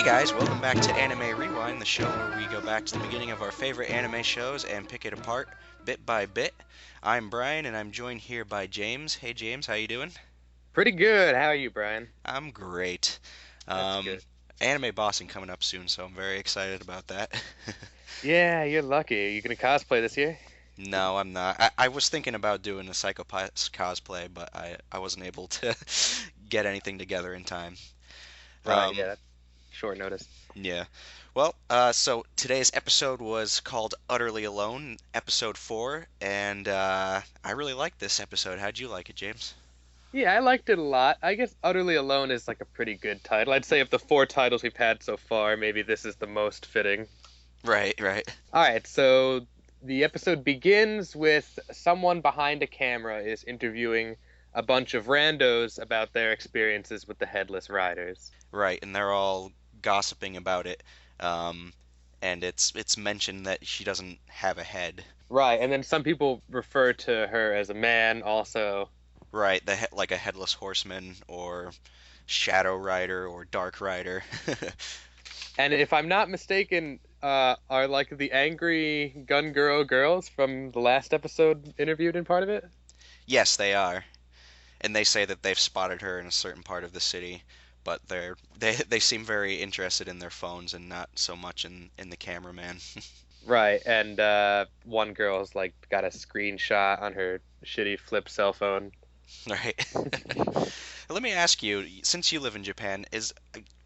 Hey guys, welcome back to Anime Rewind, the show where we go back to the beginning of our favorite anime shows and pick it apart bit by bit. I'm Brian and I'm joined here by James. Hey James, how you doing? Pretty good. How are you, Brian? I'm great. That's Um, good. Anime Boston coming up soon, so I'm very excited about that. Yeah, you're lucky. Are you gonna cosplay this year? No, I'm not. I was thinking about doing a Psychopaths cosplay, but I wasn't able to get anything together in time. Right, Um, yeah, that's short notice. yeah. Well, so today's episode was called Utterly Alone, episode 4, and I really liked this episode. How'd you like it, James? Yeah, I liked it a lot. I guess Utterly Alone is like a pretty good title. I'd say of the four titles we've had so far, maybe this is the most fitting. Right, right. All right, so the episode begins with someone behind a camera is interviewing a bunch of randos about their experiences with the Headless Riders. Right, and they're all gossiping about it. Um, and it's mentioned that she doesn't have a head. Right, and then some people refer to her as a man also. Right, like a headless horseman or shadow rider or dark rider. And if I'm not mistaken, are like the angry gun girl girls from the last episode interviewed in part of it? Yes, they are. And they say that they've spotted her in a certain part of the city, but they seem very interested in their phones and not so much in the cameraman. Right, and one girl's like got a screenshot on her shitty flip cell phone. Right. Let me ask you, since you live in Japan, is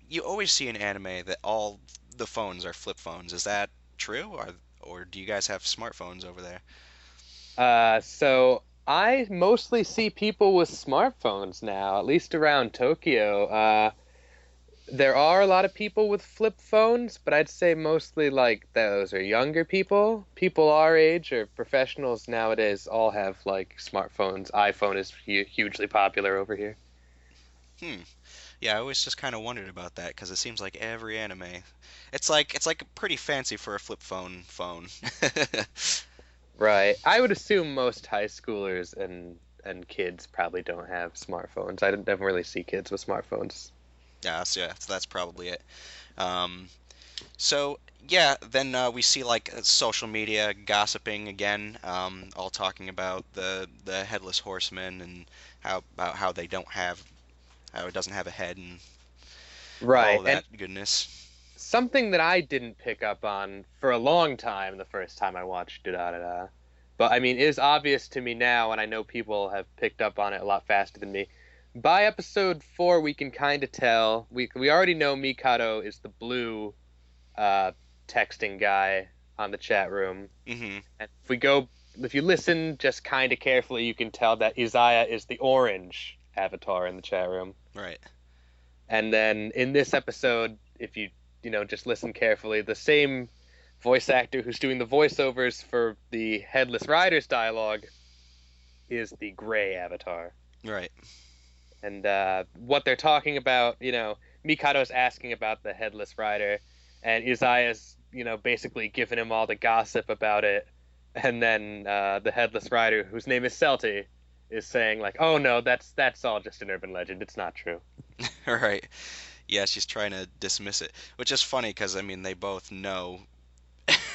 you always see in anime that all the phones are flip phones. Is that true, or do you guys have smartphones over there? So I mostly see people with smartphones now, at least around Tokyo. There are a lot of people with flip phones, but I'd say mostly like those are younger people. People our age or professionals nowadays all have like smartphones. iPhone is hugely popular over here. Hmm. Yeah, I always just kind of wondered about that because it seems like every anime, it's like pretty fancy for a flip phone. Right. I would assume most high schoolers and kids probably don't have smartphones. I don't never really see kids with smartphones. So that's probably it. Um, So yeah, then we see like social media gossiping again, all talking about the headless horseman and how they don't have how it doesn't have a head and all Right. of And that goodness. something that I didn't pick up on for a long time the first time I watched Durarara, but I mean is obvious to me now, and I know people have picked up on it a lot faster than me. By episode 4, we can kind of tell. We already know Mikado is the blue uh, texting guy on the chat room, Hmm. and if you listen just kind of carefully, you can tell that Isaiah is the orange avatar in the chat room. Right. And then in this episode, if you just listen carefully, the same voice actor who's doing the voiceovers for the Headless Riders dialogue is the gray avatar. Right. And what they're talking about, Mikado's asking about the Headless Rider, and Isaiah's, basically giving him all the gossip about it. And then the Headless Rider, whose name is Celty, is saying like, "Oh no, that's all just an urban legend. It's not true." Right. Yeah, she's trying to dismiss it, which is funny because I mean they both know.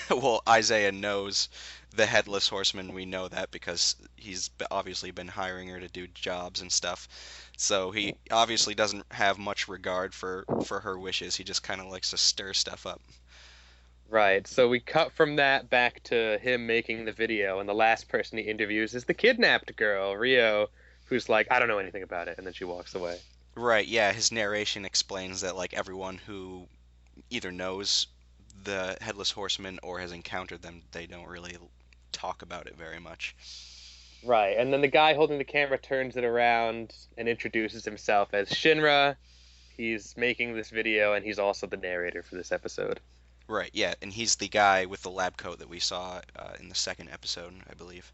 Well, Isaiah knows the headless horseman. We know that because obviously been hiring her to do jobs and stuff. So he obviously doesn't have much regard for her wishes. He just kind of likes to stir stuff up. Right. So we cut from that back to him making the video, and the last person he interviews is the kidnapped girl, Rio, who's like, "I don't know anything about it," and then she walks away. Right, yeah, his narration explains that like everyone who either knows the headless horseman or has encountered them, they don't really talk about it very much. Right. And then the guy holding the camera turns it around and introduces himself as Shinra. He's making this video, and he's also the narrator for this episode. Right, yeah, and he's the guy with the lab coat that we saw in the second episode, I believe.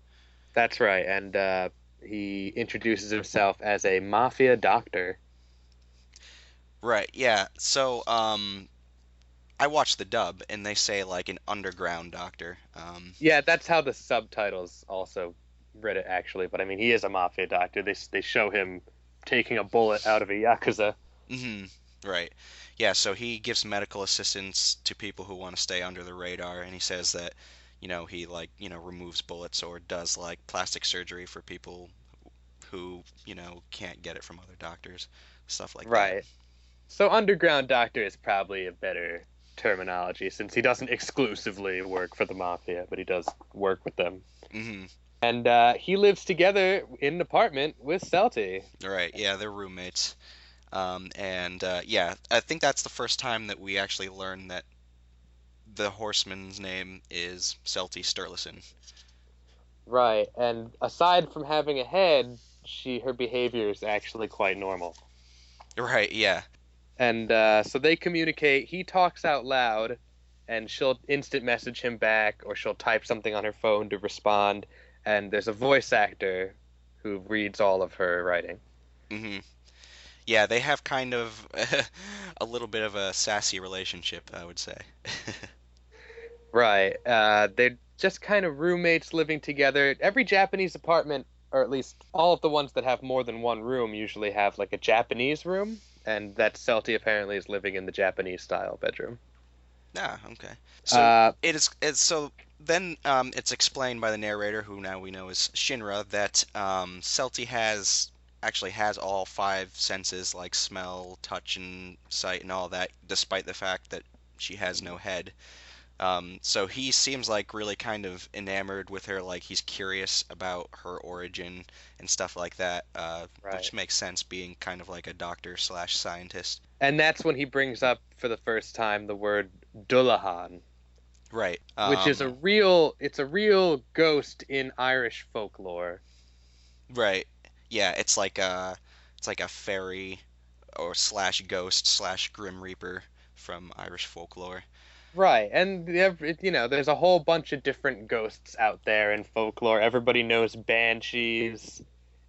That's right. And he introduces himself as a mafia doctor. Right, yeah. So, I watched the dub, and they say like an underground doctor. Yeah, that's how the subtitles also read it, actually. But I mean, he is a mafia doctor. They show him taking a bullet out of a yakuza. Hmm. Right. Yeah, so he gives medical assistance to people who want to stay under the radar, and he says that, he like, removes bullets or does like plastic surgery for people who, can't get it from other doctors, stuff like that. Right. So underground doctor is probably a better terminology since he doesn't exclusively work for the mafia, but he does work with them. Hmm. And he lives together in an apartment with Celty. Right. Yeah, they're roommates. And yeah, I think that's the first time that we actually learn that the horseman's name is Celty Sturluson. Right. And aside from having a head, her behavior is actually quite normal. Right, yeah. And so they communicate. He talks out loud, and she'll instant message him back, or she'll type something on her phone to respond. And there's a voice actor who reads all of her writing. Hmm. Yeah, they have kind of a little bit of a sassy relationship, I would say. Right. They're just kind of roommates living together. Every Japanese apartment, or at least all of the ones that have more than one room, usually have like a Japanese room, and that Celty apparently is living in the Japanese style bedroom. Ah, okay. So Uh, it's so then it's explained by the narrator, who now we know is Shinra, that Celty actually has all five senses like smell, touch, and sight, and all that, despite the fact that she has no head. So he seems like really kind of enamored with her, like he's curious about her origin and stuff like that, right. which makes sense, being kind of like a doctor slash scientist. And that's when he brings up for the first time the word Dullahan, Right. which is a real ghost in Irish folklore. Right. Yeah, it's like a fairy or slash ghost slash grim reaper from Irish folklore. Right, and there's a whole bunch of different ghosts out there in folklore. Everybody knows banshees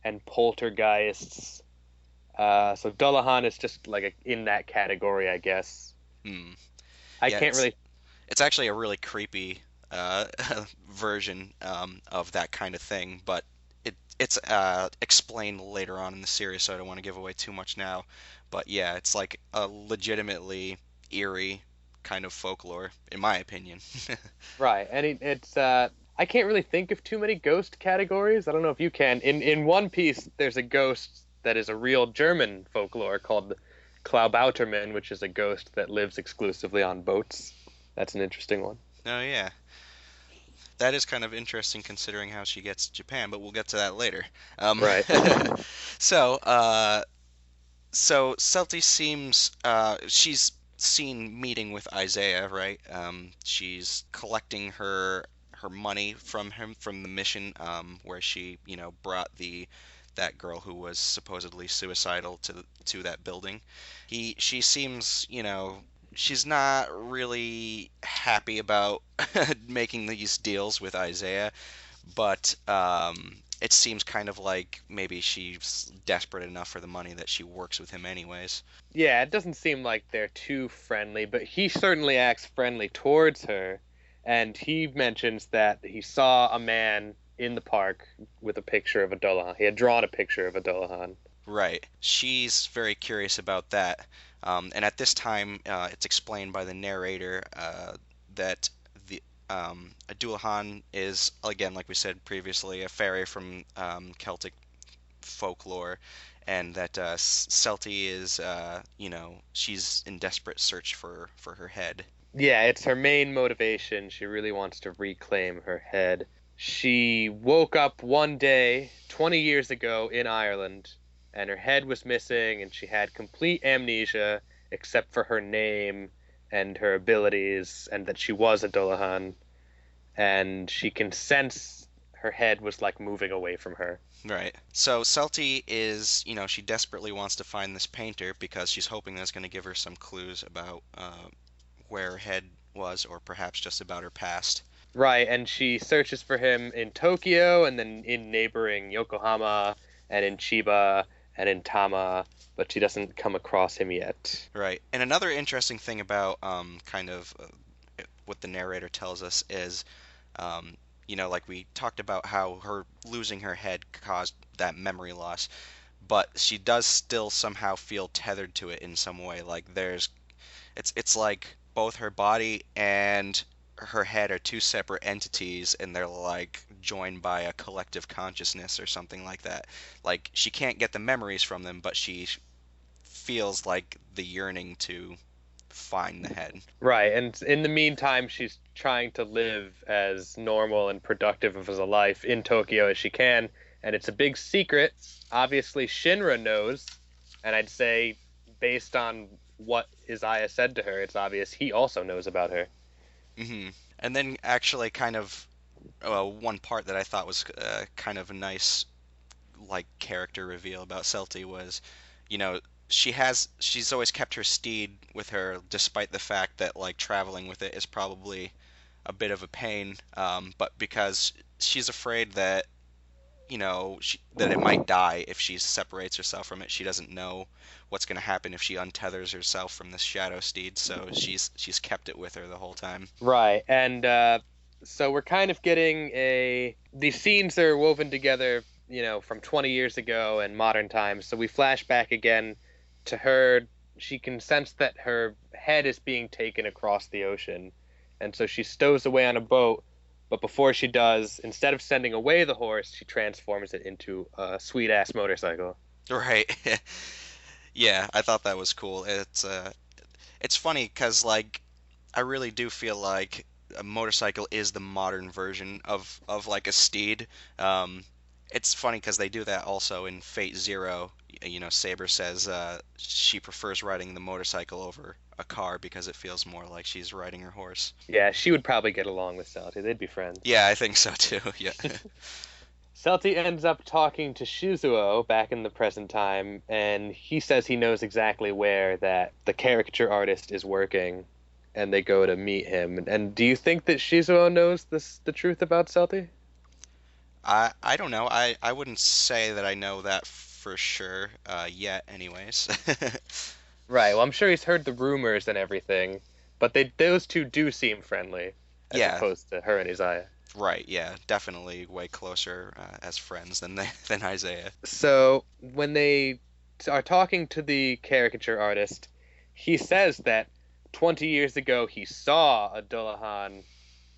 and poltergeists. So Dullahan is just like in that category, I guess. Hmm. I Yeah, can't it's really. it's actually a really creepy uh, version of that kind of thing, but it's explained later on in the series, so I don't want to give away too much now. But yeah, it's like a legitimately eerie kind of folklore, in my opinion. Right, and I can't really think of too many ghost categories. I don't know if you can. In One Piece, there's a ghost that is a real German folklore called Klaubautermann, which is a ghost that lives exclusively on boats. That's an interesting one. Oh yeah, that is kind of interesting considering how she gets to Japan, but we'll get to that later. Right. So, so Celty seems she's seen meeting with Isaiah, right? She's collecting her money from him from the mission where she, brought that girl who was supposedly suicidal to that building. She seems, she's not really happy about making these deals with Isaiah, but it seems kind of like maybe she's desperate enough for the money that she works with him anyways. Yeah, it doesn't seem like they're too friendly, but he certainly acts friendly towards her. And he mentions that he saw a man in the park with a picture of a Dullahan. He had drawn a picture of a Dullahan. Right. She's very curious about that. And at this time, it's explained by the narrator that the Adulahan is, again, like we said previously, a fairy from Celtic folklore, and that Celty is, she's in desperate search for her head. Yeah, it's her main motivation. She really wants to reclaim her head. She woke up one day 20 years ago in Ireland, and her head was missing, and she had complete amnesia except for her name and her abilities, and that she was a Dullahan. And she can sense her head was like moving away from her. Right. So Celty is, she desperately wants to find this painter because she's hoping that's going to give her some clues about where her head was, or perhaps just about her past. Right, and she searches for him in Tokyo and then in neighboring Yokohama and in Chiba and in Tama, but she doesn't come across him yet. Right. And another interesting thing about kind of what the narrator tells us is, like we talked about how her losing her head caused that memory loss, but she does still somehow feel tethered to it in some way. Like it's like both her body and her head are two separate entities, and they're like joined by a collective consciousness or something like that. Like she can't get the memories from them, but she feels like the yearning to find the head. Right, and in the meantime, she's trying to live as normal and productive of a life in Tokyo as she can, and it's a big secret. Obviously, Shinra knows, and I'd say, based on what Isaiah said to her, it's obvious he also knows about her. And then actually, kind of one part that I thought was kind of a nice like character reveal about Celty was, you know, she's always kept her steed with her, despite the fact that like traveling with it is probably a bit of a pain. But because she's afraid that that it might die if she separates herself from it. She doesn't know what's going to happen if she untethers herself from this shadow steed, so she's kept it with her the whole time. Right, and so we're kind of getting a these scenes are woven together, from 20 years ago and modern times. So we flash back again to her. She can sense that her head is being taken across the ocean, and so she stows away on a boat. But before she does, instead of sending away the horse, she transforms it into a sweet ass motorcycle. Right. Yeah, I thought that was cool. It's funny because like I really do feel like a motorcycle is the modern version of like a steed. Um, it's funny because they do that also in Fate Zero. Saber says she prefers riding the motorcycle over a car because it feels more like she's riding her horse. Yeah, she would probably get along with Celty. They'd be friends. Yeah, I think so too. Yeah. Celty ends up talking to Shizuo back in the present time, and he says he knows exactly where that the caricature artist is working, and they go to meet him. And do you think that Shizuo knows the truth about Celty? I don't know. I wouldn't say that I know that for sure yet, anyways. Right. Well, I'm sure he's heard the rumors and everything, but those two do seem friendly, as Yeah, opposed to her and Isaiah. right. Yeah, definitely way closer as friends than than Isaiah. So when they are talking to the caricature artist, he says that 20 years ago he saw a Dullahan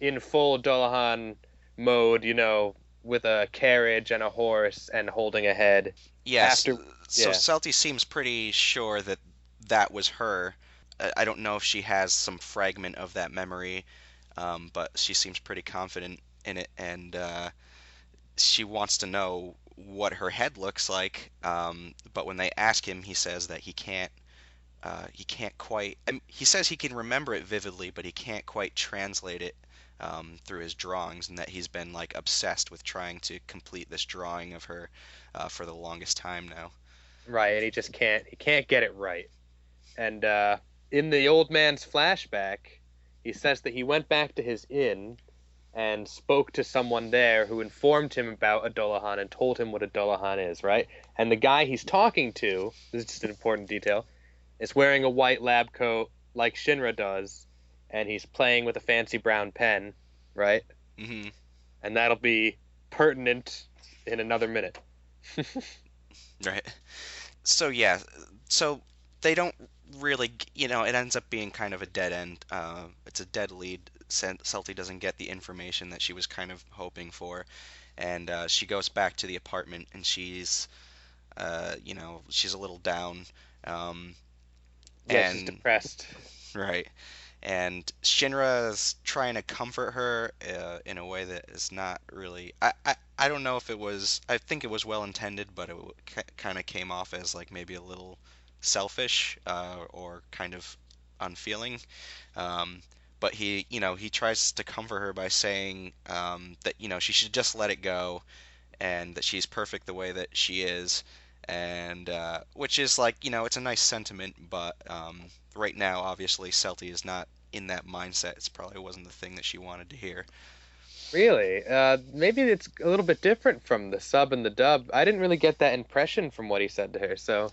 in full Dullahan mode, with a carriage and a horse and holding a head. Yes. After, So yeah, Celty seems pretty sure that that was her. I don't know if she has some fragment of that memory, but she seems pretty confident in it, and she wants to know what her head looks like. But when they ask him, he says that he can't. He can't quite. He says he can remember it vividly, but he can't quite translate it through his drawings, and that he's been like obsessed with trying to complete this drawing of her for the longest time now. right, and he can't get it right. And in the old man's flashback, he says that he went back to his inn and spoke to someone there who informed him about a Dullahan and told him what a Dullahan is, right? And the guy he's talking to, this is just an important detail, is wearing a white lab coat like Shinra does, and he's playing with a fancy brown pen, right? Hmm. And that'll be pertinent in another minute. Right. So yeah. So they don't really, it ends up being kind of a dead end. It's a dead lead. Celty doesn't get the information that she was kind of hoping for, and she goes back to the apartment, and she's a little down. Um, Yeah, she's and depressed. right. And Shinra's trying to comfort her in a way that is not really. I don't know if it was. I think it was well intended, but it kind of came off as like maybe a little selfish or kind of unfeeling. Um, but he tries to comfort her by saying that she should just let it go, and that she's perfect the way that she is, and which is like it's a nice sentiment, but right now obviously Celty is not in that mindset. It's probably wasn't the thing that she wanted to hear. Really? Maybe it's a little bit different from the sub and the dub. I didn't really get that impression from what he said to her. So,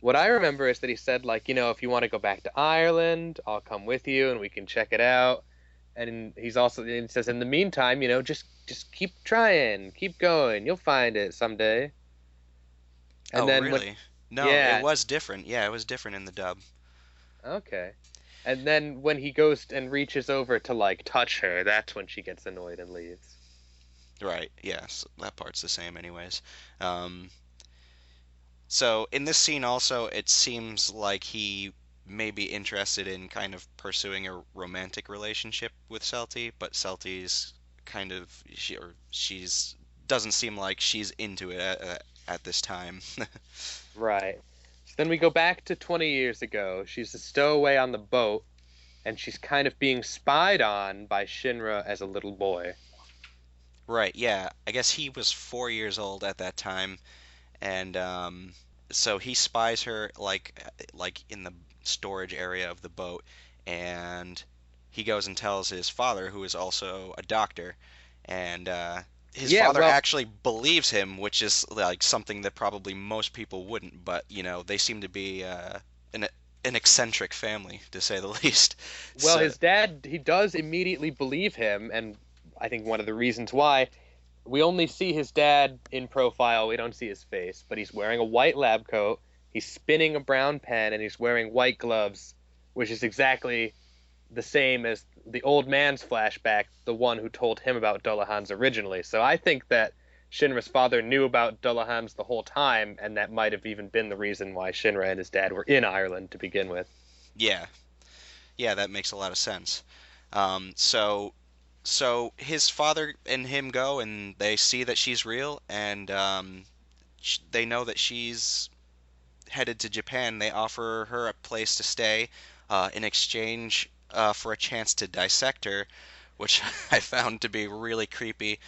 what I remember is that he said, like, if you want to go back to Ireland, I'll come with you and we can check it out. And he says, in the meantime, just keep trying, keep going. You'll find it someday. And Oh, then when really? No, it yeah, was different. Yeah, it was different in the dub. okay. And then when he goes and reaches over to like touch her, that's when she gets annoyed and leaves. Right. Yes, that part's the same anyways. Um, so in this scene also, it seems like he may be interested in kind of pursuing a romantic relationship with Celty, but Celty's kind of she's doesn't seem like she's into it at this time. Right. So then we go back to 20 years ago. She's a stowaway on the boat, and she's kind of being spied on by Shinra as a little boy. Right, yeah. I guess he was 4 years old at that time, and so he spies her like in the storage area of the boat, and he goes and tells his father, who is also a doctor, and his Yeah, father well, actually believes him, which is like something that probably most people wouldn't, but they seem to be an an eccentric family, to say the least. well, So his dad, he does immediately believe him, and I think one of the reasons why we only see his dad in profile, we don't see his face, but he's wearing a white lab coat, he's spinning a brown pen, and he's wearing white gloves, which is exactly the same as the old man's flashback, the one who told him about Dullahan's originally. So I think that Shinra's father knew about Dullahan's the whole time, and that might have even been the reason why Shinra and his dad were in Ireland to begin with. yeah, yeah, that makes a lot of sense. So his father and him go, and they see that she's real, and they know that she's headed to Japan. They offer her a place to stay in exchange for a chance to dissect her, which I found to be really creepy.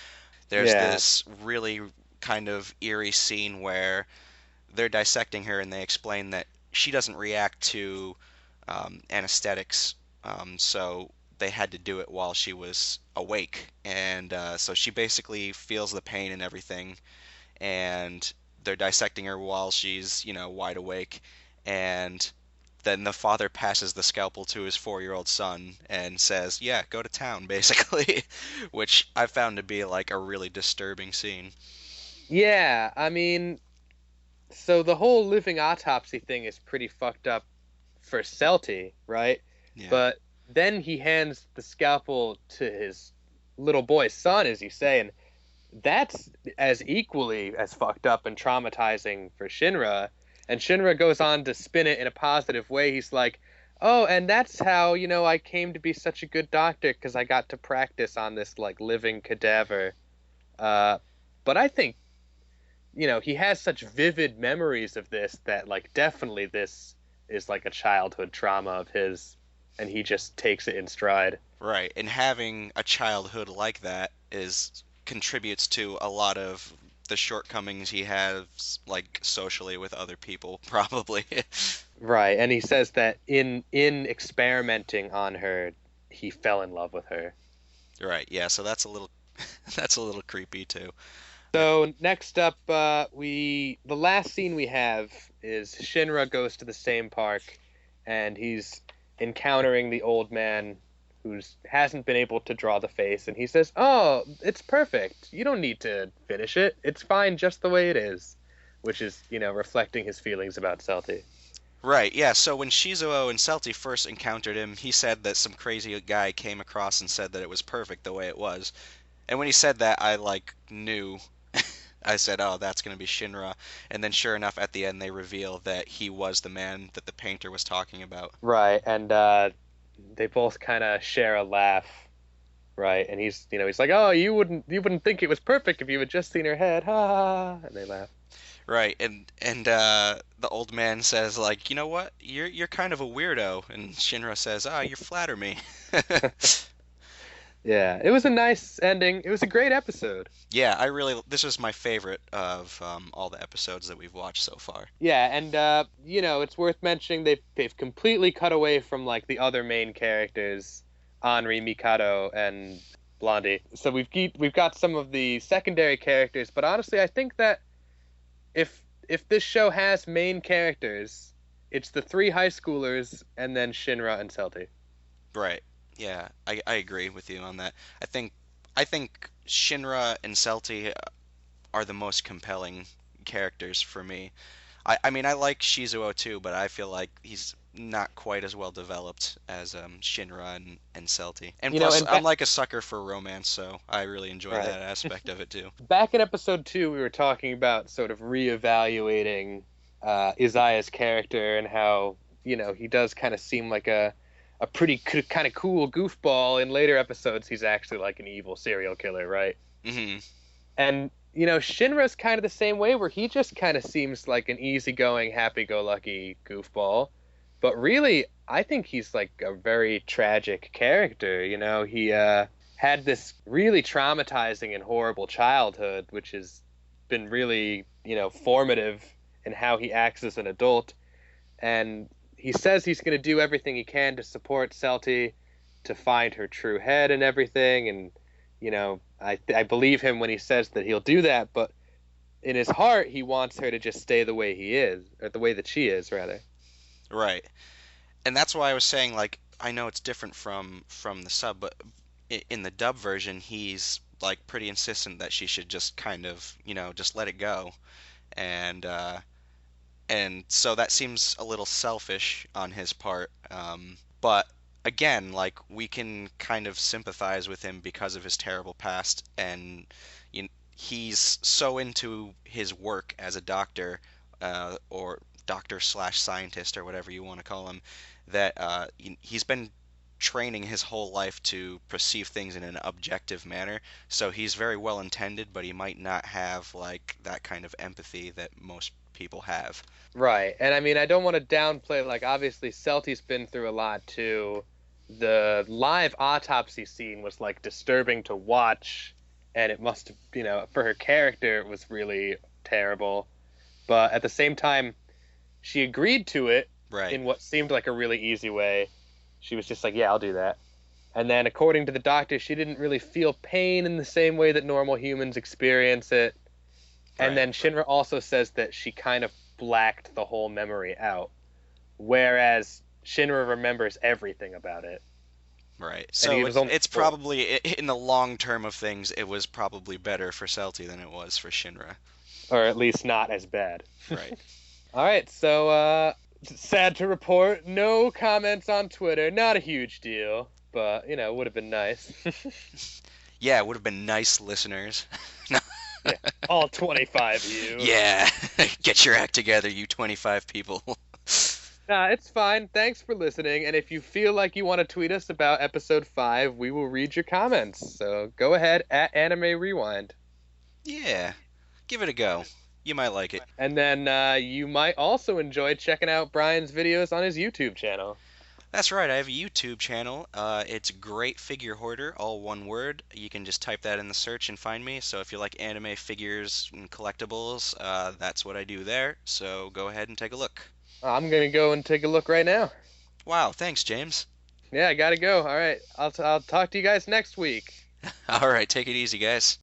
There's Yeah, this really kind of eerie scene where they're dissecting her, and they explain that she doesn't react to anesthetics, so they had to do it while she was awake, and so she basically feels the pain and everything, and they're dissecting her while she's wide awake, and then the father passes the scalpel to his 4-year-old son and says, "Yeah, go to town," basically, which I found to be like a really disturbing scene. yeah. I mean, so the whole living autopsy thing is pretty fucked up for Celty, right? Yeah. But then he hands the scalpel to his little boy son, as you say, and that's as equally as fucked up and traumatizing for Shinra. And Shinra goes on to spin it in a positive way. He's like, "Oh, and that's how, I came to be such a good doctor because I got to practice on this like living cadaver." Uh, but I think, he has such vivid memories of this that like definitely this is like a childhood trauma of his, and he just takes it in stride. Right, and having a childhood like that is contributes to a lot of the shortcomings he has, like socially with other people, probably. Right, and he says that in experimenting on her, he fell in love with her. Right, yeah, so that's a little that's a little creepy too. Uh, So next up, the last scene we have is Shinra goes to the same park, and he's encountering the old man who's hasn't been able to draw the face, and he says, "Oh, it's perfect. You don't need to finish it. It's fine just the way it is," which is reflecting his feelings about Celty. Right, yeah, so when Shizuo and Celty first encountered him, he said that some crazy guy came across and said that it was perfect the way it was. And when he said that, I like knew. I said, "Oh, that's going to be Shinra." And then sure enough, at the end they reveal that he was the man that the painter was talking about. Right, and they both kind of share a laugh, right? And he's like, "Oh, you wouldn't think it was perfect if you had just seen her head, ha ha," ha," and they laugh. Right, and the old man says like, "You know what? You're kind of a weirdo." And Shinra says, "Ah, you flatter me." Yeah, it was a nice ending. It was a great episode. Yeah, this is my favorite of all the episodes that we've watched so far. Yeah, and it's worth mentioning they've completely cut away from like the other main characters, Henri, Mikado, and Blondie. So we've got some of the secondary characters, but honestly, I think that if this show has main characters, it's the three high schoolers and then Shinra and Celty. Right. Yeah, I agree with you on that. I think Shinra and Celty are the most compelling characters for me. I mean, I like Shizuo too, but I feel like he's not quite as well developed as Shinra and Celty. And You know, plus, and I'm like a sucker for romance, so I really enjoy right. that aspect of it too. Back in episode 2, we were talking about sort of reevaluating Isaiah's character and how, he does kind of seem like a pretty kind of cool goofball. In later episodes, he's actually like an evil serial killer, right? Hmm. And, Shinra's kind of the same way, where he just kind of seems like an easygoing, happy go lucky goofball. But really, I think he's like a very tragic character. He had this really traumatizing and horrible childhood, which has been really, formative in how he acts as an adult. And he says he's going to do everything he can to support Celty, to find her true head and everything. And, I believe him when he says that he'll do that. But in his heart, he wants her to just stay the way he is, or the way that she is, rather. Right. And that's why I was saying, like, I know it's different from the sub, but in the dub version, he's like pretty insistent that she should just kind of, just let it go. And so that seems a little selfish on his part. But again, like we can kind of sympathize with him because of his terrible past, and he's so into his work as a doctor, or doctor slash scientist or whatever you want to call him, that he's been training his whole life to perceive things in an objective manner. So he's very well intended, but he might not have like that kind of empathy that most people have. Right. And I mean, I don't want to downplay, like, obviously, Celty's been through a lot too. The live autopsy scene was, like, disturbing to watch. And it must have, for her character, it was really terrible. But at the same time, she agreed to it Right. in what seemed like a really easy way. She was just like, yeah, I'll do that. And then, according to the doctor, she didn't really feel pain in the same way that normal humans experience it. And Right. then Shinra also says that she kind of blacked the whole memory out, whereas Shinra remembers everything about it. Right. And he So was it's only it's four. probably in the long term of things, it was probably better for Celti than it was for Shinra. Or at least not as bad. Right. All right, so sad to report, no comments on Twitter. Not a huge deal, but would have been nice. Yeah, it would have been nice, listeners. Yeah, all 25 of you. Yeah, get your act together, you 25 people. Nah, it's fine. Thanks for listening. And if you feel like you want to tweet us about episode 5, we will read your comments. So go ahead at Anime Rewind. Yeah, give it a go. You might like it. And then you might also enjoy checking out Brian's videos on his YouTube channel. That's right, I have a YouTube channel. It's Great Figure Hoarder, all one word. You can just type that in the search and find me. So if you like anime figures and collectibles, that's what I do there. So go ahead and take a look. I'm going to go and take a look right now. Wow, thanks, James. Yeah, I got to go. All right. I'll talk to you guys next week. All right, take it easy, guys.